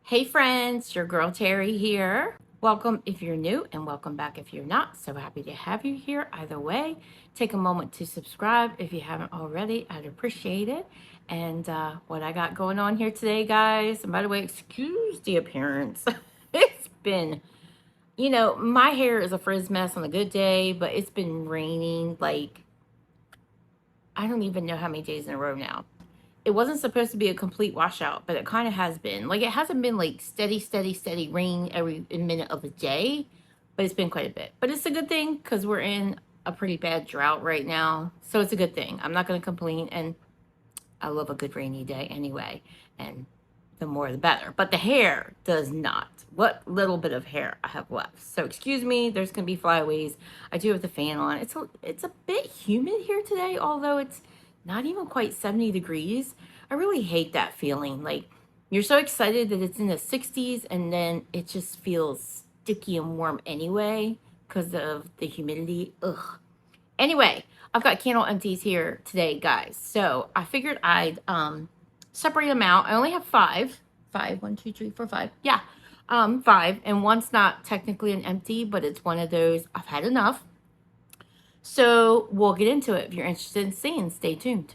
Hey friends, your girl Terry here. Welcome if you're new and welcome back if you're not. So happy to have you here. Either way, take a moment to subscribe if you haven't already. I'd appreciate it. And what I got going on here today, guys, and by the way, excuse the appearance. It's been, my hair is a frizz mess on a good day, but it's been raining like, I don't even know how many days in a row now. It wasn't supposed to be a complete washout, but it kind of has been. Like, it hasn't been like steady rain every minute of the day, but it's been quite a bit. But it's a good thing because we're in a pretty bad drought right now. So it's a good thing. I'm not going to complain. And I love a good rainy day anyway. And the more the better. But the hair does not. What little bit of hair I have left. So excuse me, there's going to be flyaways. I do have the fan on. It's a bit humid here today, although it's not even quite 70 degrees. I really hate that feeling. Like, you're so excited that it's in the 60s and then it just feels sticky and warm anyway because of the humidity. Ugh. Anyway, I've got candle empties here today, guys. So I figured I'd separate them out. I only have five. Five, 1, 2, 3, 4, 5. Yeah, five. And one's not technically an empty, but it's one of those I've had enough. So we'll get into it. If you're interested in seeing, stay tuned.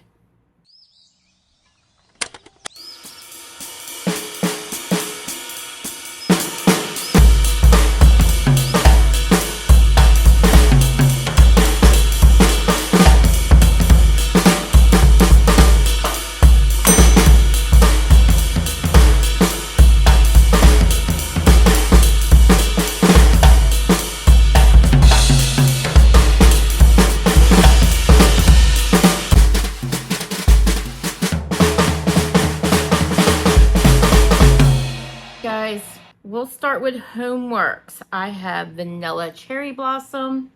Guys, we'll start with HomeWorx. I have vanilla cherry blossom.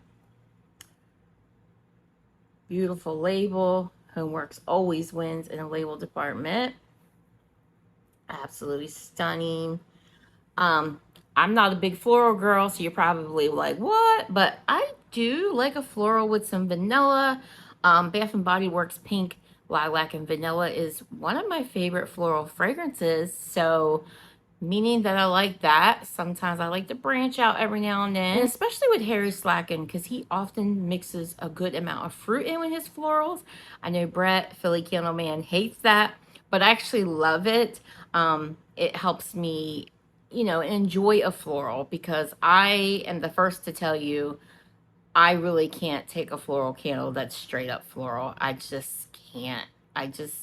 Beautiful label. HomeWorx always wins in a label department. Absolutely stunning. I'm not a big floral girl, so you're probably like, what? But I do like a floral with some vanilla. Bath and Body Works Pink, Lilac, and Vanilla is one of my favorite floral fragrances. So meaning that I like that. Sometimes I like to branch out every now and then, and especially with Harry Slacken, because he often mixes a good amount of fruit in with his florals. I know Brett, Philly Candleman, hates that, but I actually love it. It helps me, enjoy a floral, because I am the first to tell you, I really can't take a floral candle that's straight up floral. I just can't. I just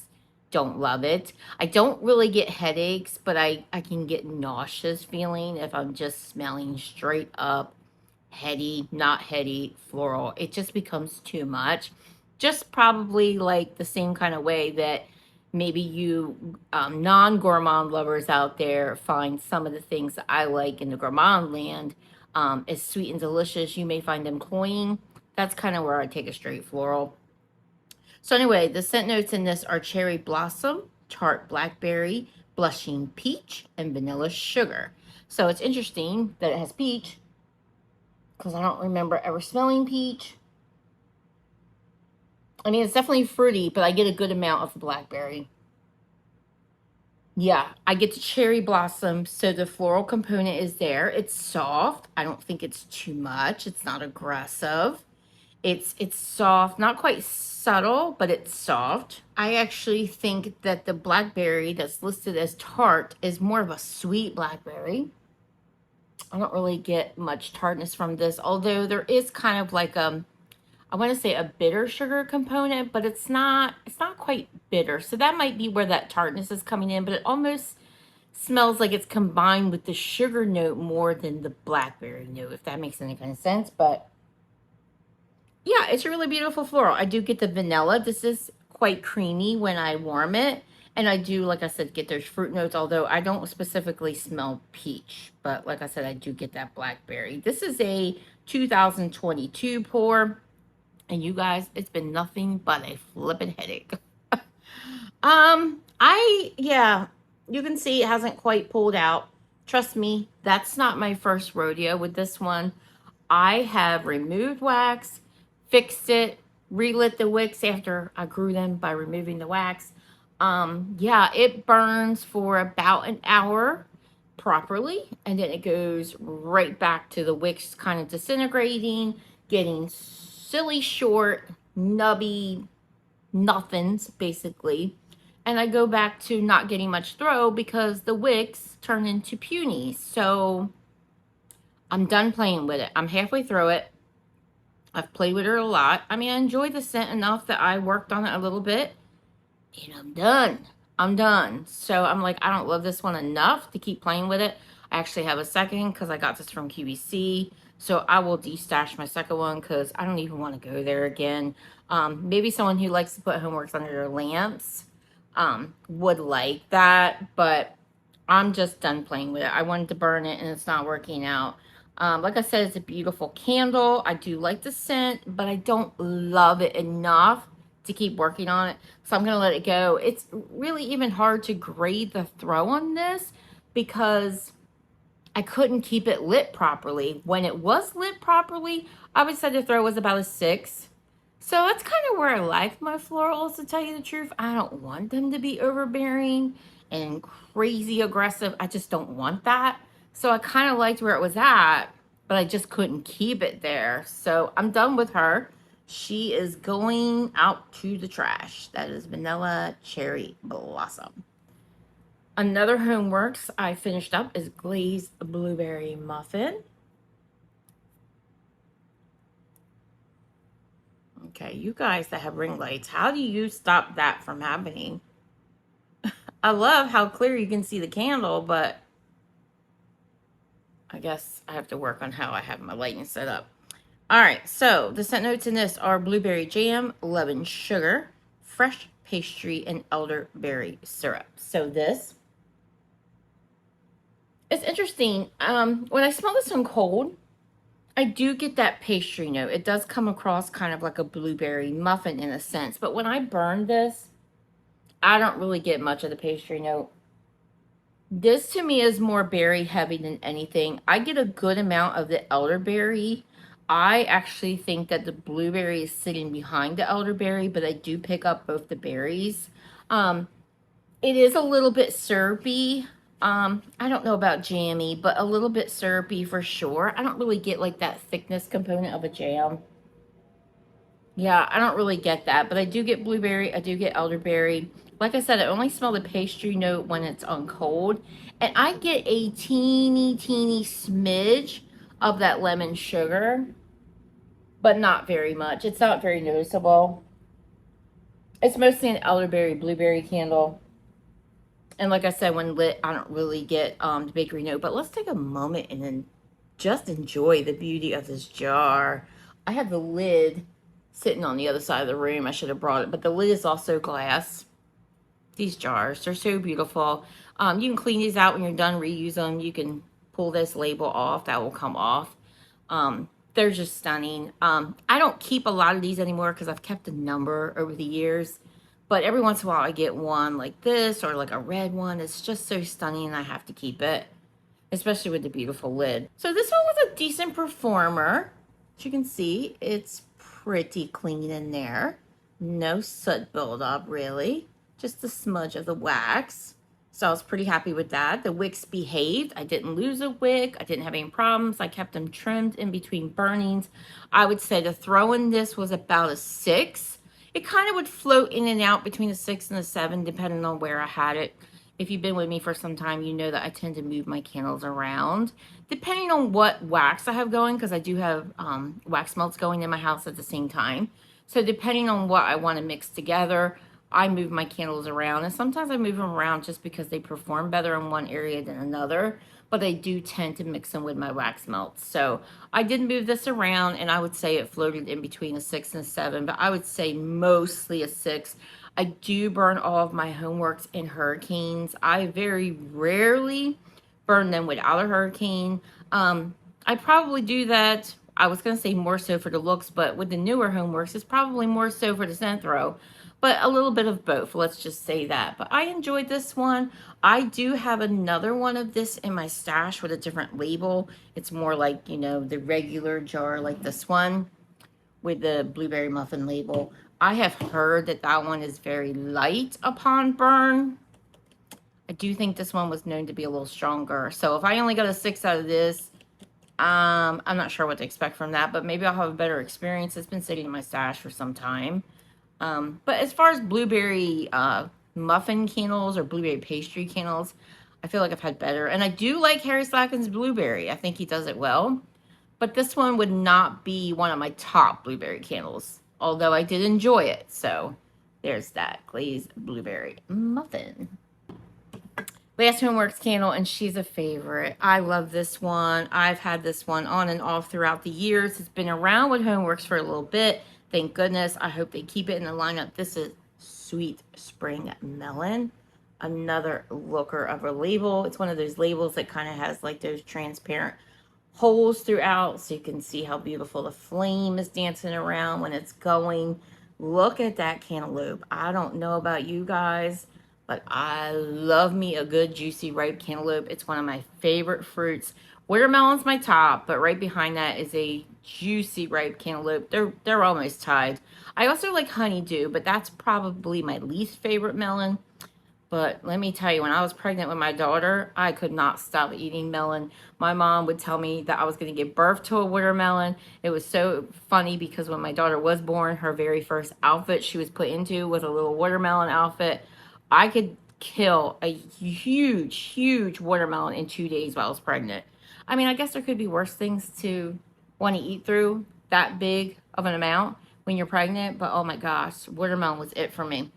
don't love it. I don't really get headaches, but I can get nauseous feeling if I'm just smelling straight up heady, not heady floral. It just becomes too much. Just probably like the same kind of way that maybe you non-gourmand lovers out there find some of the things that I like in the gourmand land as sweet and delicious. You may find them cloying. That's kind of where I take a straight floral. So anyway, the scent notes in this are cherry blossom, tart blackberry, blushing peach, and vanilla sugar. So it's interesting that it has peach, because I don't remember ever smelling peach. I mean, it's definitely fruity, but I get a good amount of the blackberry. Yeah, I get the cherry blossom, so the floral component is there. It's soft. I don't think it's too much. It's not aggressive. It's soft, not quite subtle, but it's soft. I actually think that the blackberry that's listed as tart is more of a sweet blackberry. I don't really get much tartness from this, although there is kind of like I want to say a bitter sugar component, but it's not quite bitter. So that might be where that tartness is coming in, but it almost smells like it's combined with the sugar note more than the blackberry note, if that makes any kind of sense. But yeah, it's a really beautiful floral. I do get the vanilla. This is quite creamy when I warm it. And I do, like I said, get those fruit notes, although I don't specifically smell peach. But like I said, I do get that blackberry. This is a 2022 pour. And you guys, it's been nothing but a flippin' headache. Yeah, you can see it hasn't quite pulled out. Trust me, that's not my first rodeo with this one. I have removed wax, fixed it, relit the wicks after I grew them by removing the wax. Yeah, it burns for about an hour. properly, and then it goes right back to the wicks kind of disintegrating, getting silly short, nubby nothings basically. And I go back to not getting much throw because the wicks turn into puny. So I'm done playing with it. I'm halfway through it. I've played with her a lot. I mean, I enjoyed the scent enough that I worked on it a little bit. And I'm done. I'm done. So I'm like, I don't love this one enough to keep playing with it. I actually have a second because I got this from QVC. So I will destash my second one because I don't even want to go there again. Maybe someone who likes to put HomeWorx under their lamps would like that. But I'm just done playing with it. I wanted to burn it and it's not working out. Like I said, it's a beautiful candle. I do like the scent, but I don't love it enough to keep working on it. So I'm going to let it go. It's really even hard to grade the throw on this because I couldn't keep it lit properly. When it was lit properly, I would say the throw was about a 6. So that's kind of where I like my florals, to tell you the truth. I don't want them to be overbearing and crazy aggressive. I just don't want that. So I kind of liked where it was at, but I just couldn't keep it there. So I'm done with her. She is going out to the trash. That is Vanilla Cherry Blossom. Another HomeWorx I finished up is Glazed Blueberry Muffin. Okay, you guys that have ring lights, how do you stop that from happening? I love how clear you can see the candle, but I guess I have to work on how I have my lighting set up. All right, so the scent notes in this are blueberry jam, lemon sugar, fresh pastry, and elderberry syrup. So this is interesting. When I smell this one cold, I do get that pastry note. It does come across kind of like a blueberry muffin in a sense, but when I burn this, I don't really get much of the pastry note. This to me is more berry heavy than anything. I get a good amount of the elderberry. I actually think that the blueberry is sitting behind the elderberry, but I do pick up both the berries. It is a little bit syrupy. I don't know about jammy, but a little bit syrupy for sure. I don't really get like that thickness component of a jam. Yeah, I don't really get that, but I do get blueberry. I do get elderberry. Like I said, I only smell the pastry note when it's on cold. And I get a teeny smidge of that lemon sugar, but not very much. It's not very noticeable. It's mostly an elderberry blueberry candle. And like I said, when lit, I don't really get the bakery note. But let's take a moment and then just enjoy the beauty of this jar. I have the lid sitting on the other side of the room. I should have brought it. But the lid is also glass. These jars, they're so beautiful. You can clean these out when you're done, reuse them. You can pull this label off. That will come off. They're just stunning. I don't keep a lot of these anymore because I've kept a number over the years. But every once in a while I get one like this or like a red one. It's just so stunning and I have to keep it, especially with the beautiful lid. So this one was a decent performer. As you can see, it's pretty clean in there. No soot buildup really, just a smudge of the wax. So I was pretty happy with that. The wicks behaved. I didn't lose a wick. I didn't have any problems. I kept them trimmed in between burnings. I would say the throw in this was about a 6. It kind of would float in and out between a 6 and a 7, depending on where I had it. If you've been with me for some time, you know that I tend to move my candles around, depending on what wax I have going, because I do have wax melts going in my house at the same time. So depending on what I want to mix together, I move my candles around. And sometimes I move them around just because they perform better in one area than another. But I do tend to mix them with my wax melts. So I did move this around, and I would say it floated in between a 6 and a 7, but I would say mostly a 6. I do burn all of my HomeWorx in hurricanes. I very rarely burn them without a hurricane. I probably do that, I was going to say more so for the looks, but with the newer HomeWorx, it's probably more so for the scent throw. But a little bit of both, let's just say that. But I enjoyed this one. I do have another one of this in my stash with a different label. It's more like, you know, the regular jar like this one with the blueberry muffin label. I have heard that that one is very light upon burn. I do think this one was known to be a little stronger. So if I only got a 6 out of this, I'm not sure what to expect from that, but maybe I'll have a better experience. It's been sitting in my stash for some time. But as far as blueberry muffin candles or blueberry pastry candles, I feel like I've had better. And I do like Harry Slacken's blueberry. I think he does it well. But this one would not be one of my top blueberry candles, although I did enjoy it. So there's that glazed blueberry muffin. Last HomeWorx candle, and she's a favorite. I love this one. I've had this one on and off throughout the years. It's been around with HomeWorx for a little bit. Thank goodness. I hope they keep it in the lineup. This is Sweet Spring Melon. Another looker of a label. It's one of those labels that kind of has like those transparent holes throughout, so you can see how beautiful the flame is dancing around when it's going. Look at that cantaloupe. I don't know about you guys, but I love me a good juicy ripe cantaloupe. It's one of my favorite fruits. Watermelon's my top, but right behind that is a juicy ripe cantaloupe. They're almost tied. I also like honeydew, but that's probably my least favorite melon. But let me tell you, when I was pregnant with my daughter, I could not stop eating melon. My mom would tell me that I was going to give birth to a watermelon. It was so funny because when my daughter was born, her very first outfit she was put into was a little watermelon outfit. I could kill a huge, huge watermelon in 2 days while I was pregnant. I mean, I guess there could be worse things to want to eat through that big of an amount when you're pregnant. But oh my gosh, watermelon was it for me.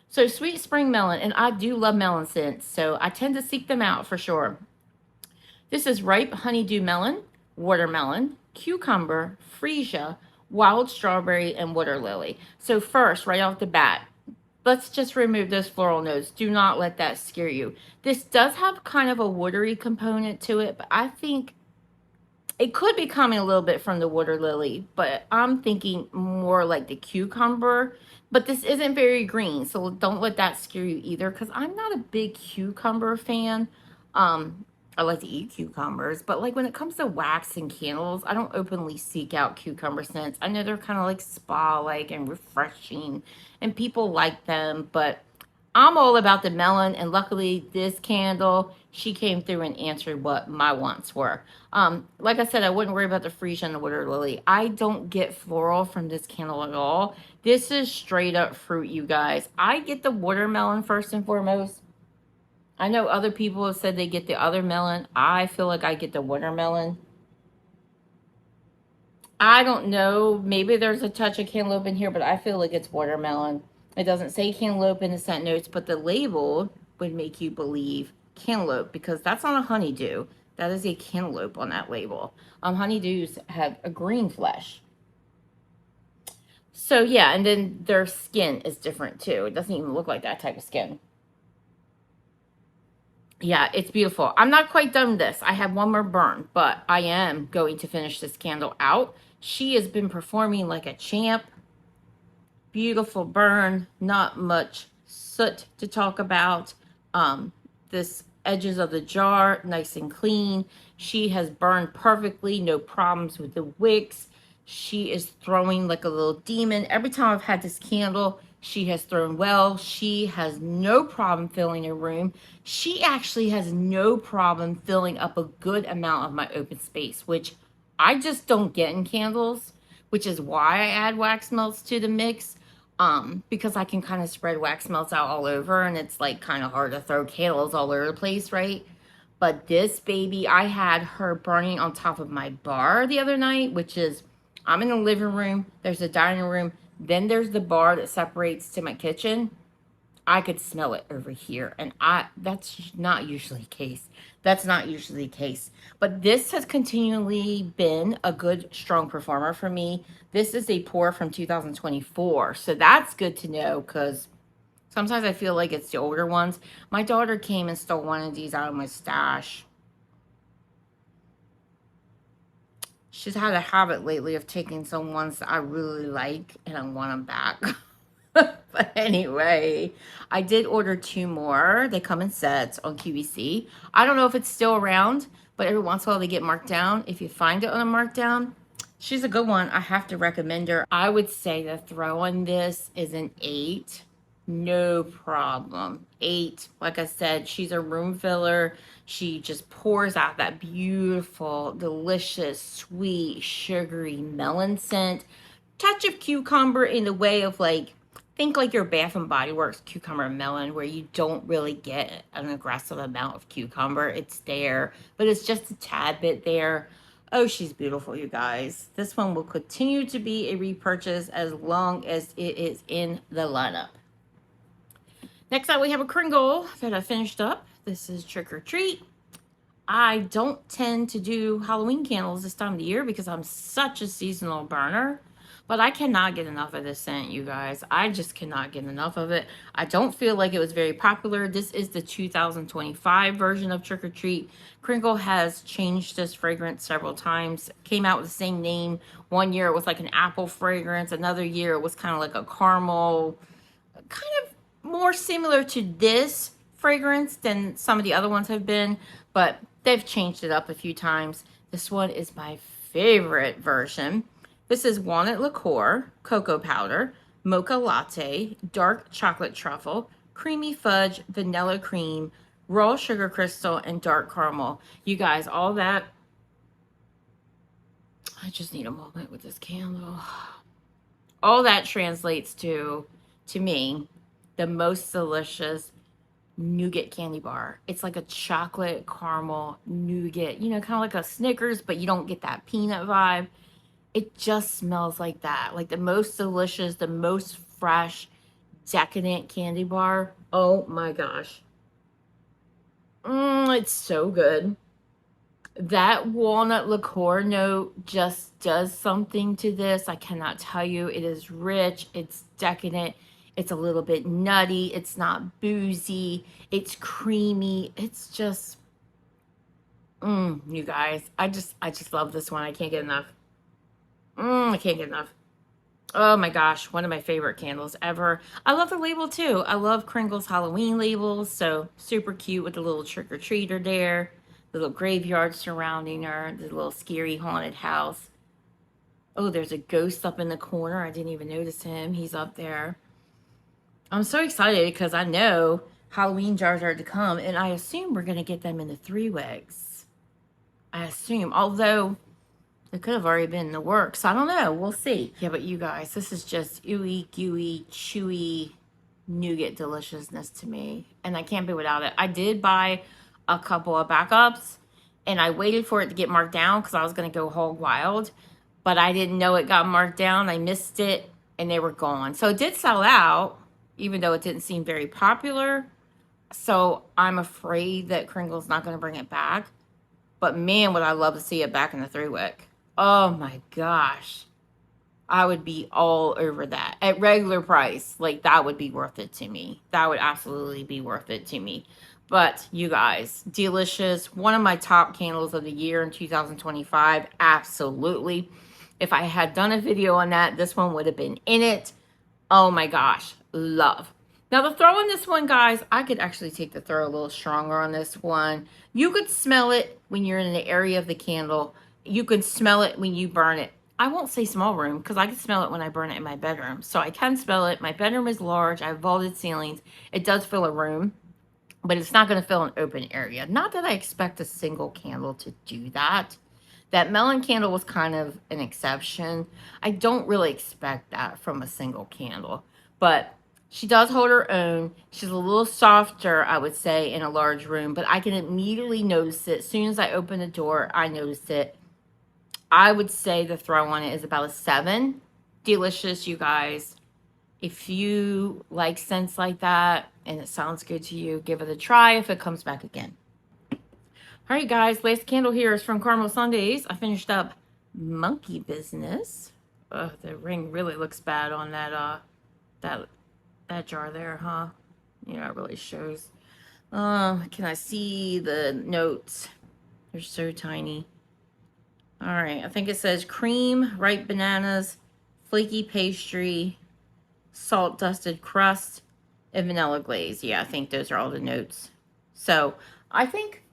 So Sweet Spring Melon, and I do love melon scents, so I tend to seek them out for sure. This is ripe honeydew melon, watermelon, cucumber, freesia, wild strawberry, and water lily. So first, right off the bat, let's just remove those floral notes. Do not let that scare you. This does have kind of a watery component to it, but I think it could be coming a little bit from the water lily, but I'm thinking more like the cucumber. But this isn't very green, so don't let that scare you either, because I'm not a big cucumber fan. I like to eat cucumbers, but like when it comes to wax and candles, I don't openly seek out cucumber scents. I know they're kind of like spa-like and refreshing, and people like them, but I'm all about the melon, and luckily this candle, she came through and answered what my wants were. Like I said, I wouldn't worry about the freesia and the water lily. I don't get floral from this candle at all. This is straight up fruit, you guys. I get the watermelon first and foremost. I know other people have said they get the other melon. I feel like I get the watermelon. I don't know. Maybe there's a touch of cantaloupe in here, but I feel like it's watermelon. It doesn't say cantaloupe in the scent notes, but the label would make you believe cantaloupe because that's not a honeydew. That is a cantaloupe on that label. Honeydews have a green flesh. So yeah, and then their skin is different too. It doesn't even look like that type of skin. Yeah, it's beautiful. I'm not quite done with this. I have one more burn, but I am going to finish this candle out. She has been performing like a champ. Beautiful burn, not much soot to talk about. This edges of the jar, nice and clean. She has burned perfectly, no problems with the wicks. She is throwing like a little demon. Every time I've had this candle, she has thrown well. She has no problem filling a room. She actually has no problem filling up a good amount of my open space, which I just don't get in candles, which is why I add wax melts to the mix. Because I can kind of spread wax melts out all over, and it's like kind of hard to throw candles all over the place, right? But this baby, I had her burning on top of my bar the other night, which is, I'm in the living room, there's a dining room, then there's the bar that separates to my kitchen. I could smell it over here, and that's not usually the case. That's not usually the case. But this has continually been a good, strong performer for me. This is a pour from 2024, so that's good to know, because sometimes I feel like it's the older ones. My daughter came and stole one of these out of my stash. She's had a habit lately of taking some ones that I really like, and I want them back. But anyway, I did order 2 more. They come in sets on QVC. I don't know if it's still around, but every once in a while they get marked down. If you find it on a markdown, she's a good one. I have to recommend her. I would say the throw on this is an 8. No problem. 8. Like I said, she's a room filler. She just pours out that beautiful, delicious, sweet, sugary melon scent. Touch of cucumber in the way of like, think like your Bath and Body Works cucumber melon, where you don't really get an aggressive amount of cucumber. It's there, but it's just a tad bit there. Oh, she's beautiful, you guys. This one will continue to be a repurchase as long as it is in the lineup. Next up, we have a Kringle that I finished up. This is Trick or Treat. I don't tend to do Halloween candles this time of the year because I'm such a seasonal burner. But I cannot get enough of this scent, you guys. I just cannot get enough of it. I don't feel like it was very popular. This is the 2025 version of Trick or Treat. Kringle has changed this fragrance several times. Came out with the same name. One year it was like an apple fragrance. Another year it was kind of like a caramel, kind of more similar to this fragrance than some of the other ones have been, but they've changed it up a few times. This one is my favorite version. This is walnut liqueur, cocoa powder, mocha latte, dark chocolate truffle, creamy fudge, vanilla cream, raw sugar crystal, and dark caramel. You guys, all that, I just need a moment with this candle. All that translates to me, the most delicious nougat candy bar. It's like a chocolate caramel nougat, you know, kind of like a Snickers, but you don't get that peanut vibe. It just smells like that. Like the most delicious, the most fresh, decadent candy bar. Oh my gosh. It's so good. That walnut liqueur note just does something to this. I cannot tell you. It is rich. It's decadent. It's a little bit nutty. It's not boozy. It's creamy. It's just, you guys. I just love this one. I can't get enough. I can't get enough. Oh my gosh, one of my favorite candles ever. I love the label too. I love Kringle's Halloween labels. So super cute with the little trick-or-treater there. The little graveyard surrounding her. The little scary haunted house. Oh, there's a ghost up in the corner. I didn't even notice him. He's up there. I'm so excited because I know Halloween jars are to come, and I assume we're going to get them in the 3 wigs. I assume, although it could have already been in the works. I don't know. We'll see. Yeah, but you guys, this is just ooey, gooey, chewy nougat deliciousness to me, and I can't be without it. I did buy a couple of backups, and I waited for it to get marked down because I was going to go hog wild, but I didn't know it got marked down. I missed it, and they were gone. So it did sell out, even though it didn't seem very popular. So I'm afraid that Kringle's not going to bring it back. But man, would I love to see it back in the 3 wick. Oh my gosh. I would be all over that. At regular price, like that would be worth it to me. That would absolutely be worth it to me. But you guys, delicious. One of my top candles of the year in 2025. Absolutely. If I had done a video on that, this one would have been in it. Oh my gosh, love. Now the throw on this one, guys, I could actually take the throw a little stronger on this one. You could smell it when you're in the area of the candle. You can smell it when you burn it. I won't say small room because I can smell it when I burn it in my bedroom. So I can smell it. My bedroom is large. I have vaulted ceilings. It does fill a room, but it's not going to fill an open area. Not that I expect a single candle to do that. That melon candle was kind of an exception. I don't really expect that from a single candle, but she does hold her own. She's a little softer, I would say, in a large room, but I can immediately notice it. As soon as I open the door, I notice it. I would say the throw on it is about a 7. Delicious, you guys. If you like scents like that and it sounds good to you, give it a try if it comes back again. All right, guys, last candle here is from Caramel Sundays. I finished up Monkey Business. The ring really looks bad on that that jar there, huh? You know, it really shows. Can I see the notes? They're so tiny. All right, I think it says cream, ripe bananas, flaky pastry, salt dusted crust, and vanilla glaze. Yeah, I think those are all the notes. So I think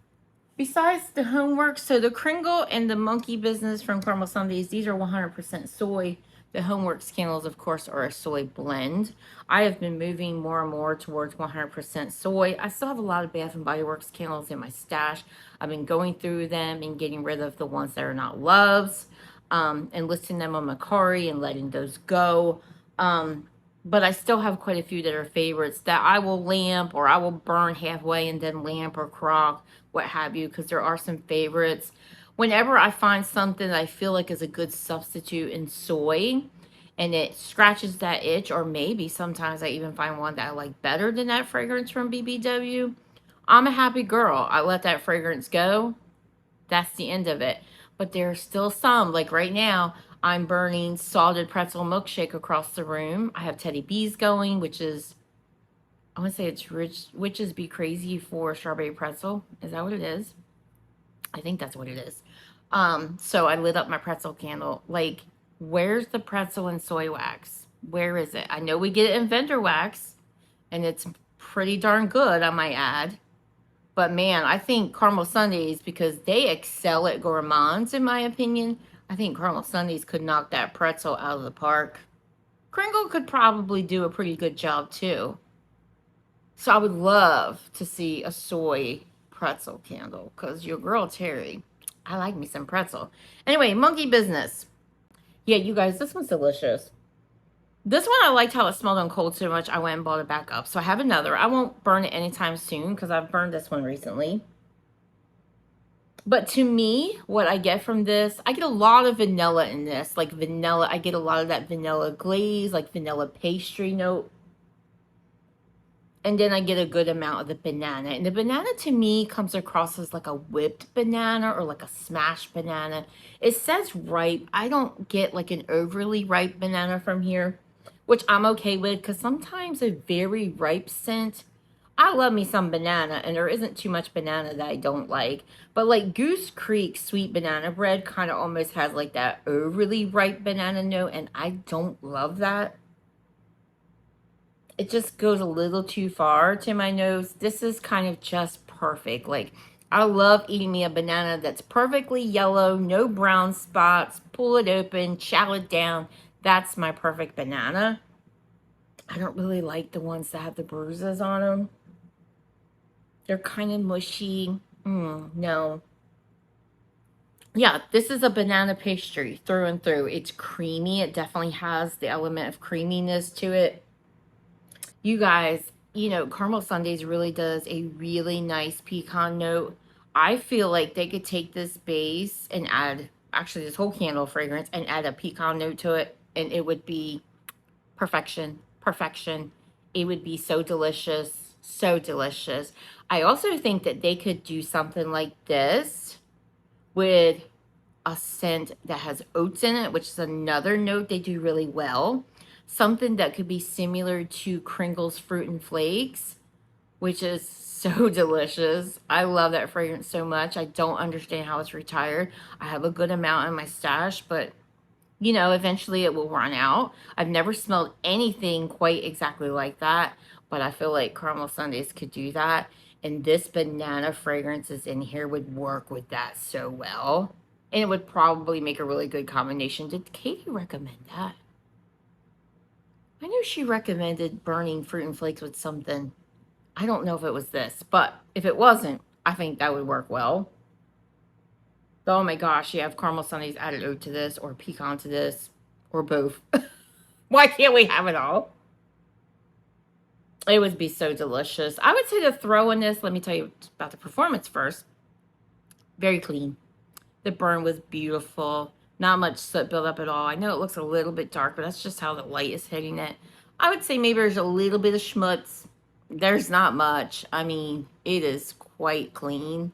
besides the HomeWorx, so the Kringle and the Monkey Business from Caramel Sundays, these are 100% soy. The HomeWorx candles, of course, are a soy blend. I have been moving more and more towards 100% soy. I still have a lot of Bath and Body Works candles in my stash. I've been going through them and getting rid of the ones that are not loves, and listing them on Macari and letting those go. But I still have quite a few that are favorites that I will lamp or I will burn halfway and then lamp or crock, what have you, because there are some favorites. Whenever I find something that I feel like is a good substitute in soy and it scratches that itch, or maybe sometimes I even find one that I like better than that fragrance from BBW, I'm a happy girl. I let that fragrance go. That's the end of it. But there's still some, like right now, I'm burning salted pretzel milkshake across the room. I have Teddy B's going, which is, I want to say it's rich, witches be crazy for strawberry pretzel. Is that what it is? I think that's what it is. So I lit up my pretzel candle. Like, where's the pretzel and soy wax? Where is it? I know we get it in vendor wax, and it's pretty darn good, I might add. But man, I think Caramel Sundays, because they excel at gourmands, in my opinion, I think Caramel Sundays could knock that pretzel out of the park. Kringle could probably do a pretty good job too. So I would love to see a soy pretzel candle, because your girl Terry, I like me some pretzel. Anyway, monkey business. Yeah, you guys, this one's delicious. This one, I liked how it smelled on cold so much, I went and bought it back up. So I have another. I won't burn it anytime soon because I've burned this one recently. But to me, what I get from this, I get a lot of vanilla in this. Like vanilla, I get a lot of that vanilla glaze, like vanilla pastry note. And then I get a good amount of the banana. And the banana to me comes across as like a whipped banana or like a smashed banana. It says ripe. I don't get like an overly ripe banana from here, which I'm okay with, because sometimes a very ripe scent, I love me some banana, and there isn't too much banana that I don't like. But like Goose Creek sweet banana bread kind of almost has like that overly ripe banana note, and I don't love that. It just goes a little too far to my nose. This is kind of just perfect. Like, I love eating me a banana that's perfectly yellow, no brown spots, pull it open, chow it down. That's my perfect banana. I don't really like the ones that have the bruises on them. They're kind of mushy. No. Yeah, this is a banana pastry through and through. It's creamy. It definitely has the element of creaminess to it. You guys, you know, Caramel Sundays really does a really nice pecan note. I feel like they could take this base and add, actually this whole candle fragrance, and add a pecan note to it, and it would be perfection. Perfection. It would be so delicious. So delicious. I also think that they could do something like this with a scent that has oats in it, which is another note they do really well. Something that could be similar to Kringle's Fruit and Flakes, which is so delicious. I love that fragrance so much. I don't understand how it's retired. I have a good amount in my stash, but you know, eventually it will run out. I've never smelled anything quite exactly like that, but I feel like Caramel Sundays could do that. And this banana fragrances in here would work with that so well. And it would probably make a really good combination. Did Katie recommend that? I know she recommended burning Fruit and Flakes with something. I don't know if it was this, but if it wasn't, I think that would work well. Oh my gosh, you have Caramel Sundays added oat to this, or pecan to this, or both. Why can't we have it all? It would be so delicious. I would say to throw in this, let me tell you about the performance first. Very clean. The burn was beautiful. Not much soot buildup at all. I know it looks a little bit dark, but that's just how the light is hitting it. I would say maybe there's a little bit of schmutz. There's not much. I mean, it is quite clean.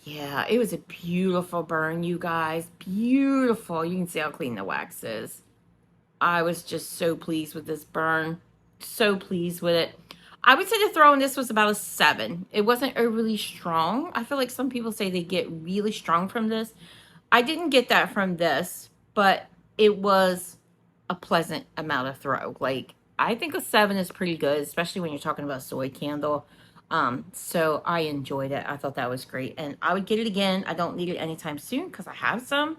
Yeah, it was a beautiful burn, you guys. Beautiful. You can see how clean the wax is. I was just so pleased with this burn. So pleased with it. I would say the throw in this was about a 7. It wasn't overly strong. I feel like some people say they get really strong from this. I didn't get that from this, but it was a pleasant amount of throw. Like, I think a 7 is pretty good, especially when you're talking about soy candle. So I enjoyed it. I thought that was great. And I would get it again. I don't need it anytime soon because I have some.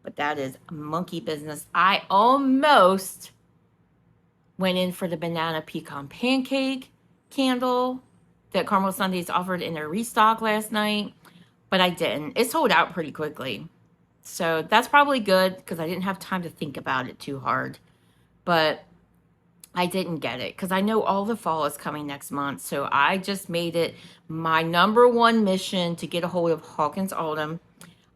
but that is monkey business. I almost went in for the banana pecan pancake candle that Caramel Sundays offered in their restock last night, but I didn't. It sold out pretty quickly. So that's probably good because I didn't have time to think about it too hard. But I didn't get it because I know all the fall is coming next month. So I just made it my #1 mission to get a hold of Hawkins Autumn.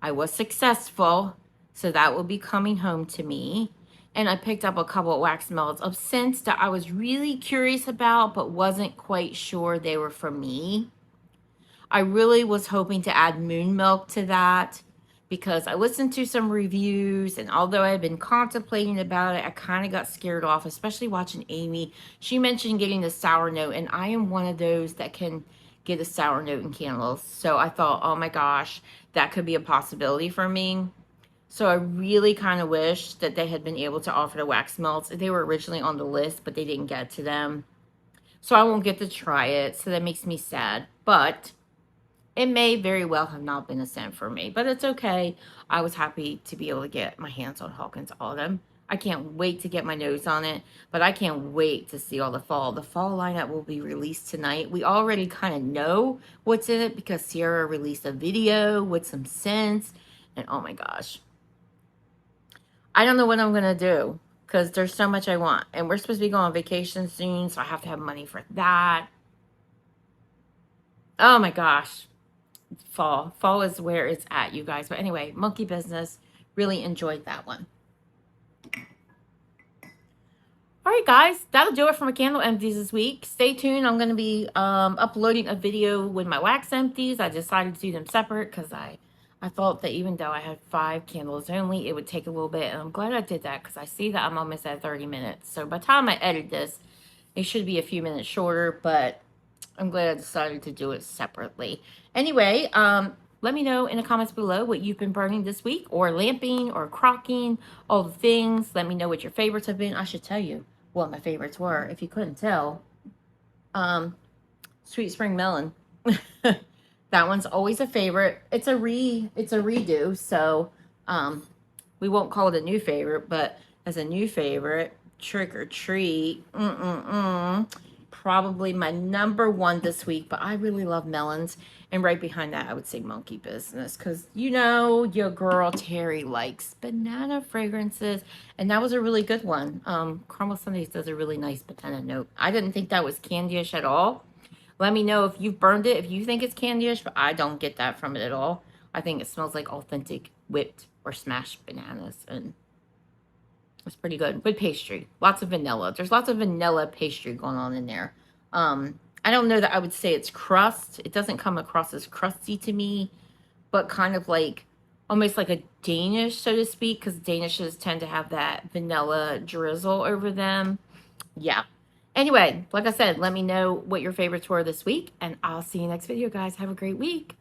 I was successful, so that will be coming home to me. And I picked up a couple of wax melts of scents that I was really curious about, but wasn't quite sure they were for me. I really was hoping to add moon milk to that because I listened to some reviews, and although I had been contemplating about it, I kind of got scared off, especially watching Amy. She mentioned getting the sour note, and I am one of those that can get a sour note in candles. So I thought, oh my gosh, that could be a possibility for me. So I really kind of wish that they had been able to offer the wax melts. They were originally on the list, but they didn't get to them. So I won't get to try it, so that makes me sad. But it may very well have not been a scent for me, but it's okay. I was happy to be able to get my hands on Hawkins Autumn. I can't wait to get my nose on it, but I can't wait to see all the fall. The fall lineup will be released tonight. We already kind of know what's in it because Sierra released a video with some scents, and oh my gosh. I don't know what I'm going to do because there's so much I want, and we're supposed to be going on vacation soon, so I have to have money for that. Oh my gosh. Fall is where it's at, you guys. But anyway, monkey business, really enjoyed that one. All right, guys, that'll do it for my candle empties this week. Stay tuned. I'm going to be uploading a video with my wax empties. I decided to do them separate because I thought that even though I had 5 candles only, it would take a little bit, and I'm glad I did that because I see that I'm almost at 30 minutes. So by the time I edit this, it should be a few minutes shorter, but I'm glad I decided to do it separately. Anyway, let me know in the comments below what you've been burning this week, or lamping, or crocking, all the things. Let me know what your favorites have been. I should tell you what my favorites were, if you couldn't tell. Sweet Spring Melon. That one's always a favorite. It's a redo, so we won't call it a new favorite, but as a new favorite, Trick or Treat. Probably my #1 this week, but I really love melons. And right behind that, I would say monkey business, because you know your girl Terry likes banana fragrances, and that was a really good one. Caramel Sundays does a really nice banana note. I didn't think that was candyish at all. Let me know if you've burned it, if you think it's candyish, but I don't get that from it at all. I think it smells like authentic whipped or smashed bananas, and it's pretty good. With pastry. Lots of vanilla. There's lots of vanilla pastry going on in there. I don't know that I would say it's crust. It doesn't come across as crusty to me, but kind of like, almost like a Danish, so to speak, because Danishes tend to have that vanilla drizzle over them. Yeah. Anyway, like I said, let me know what your favorites were this week, and I'll see you next video, guys. Have a great week.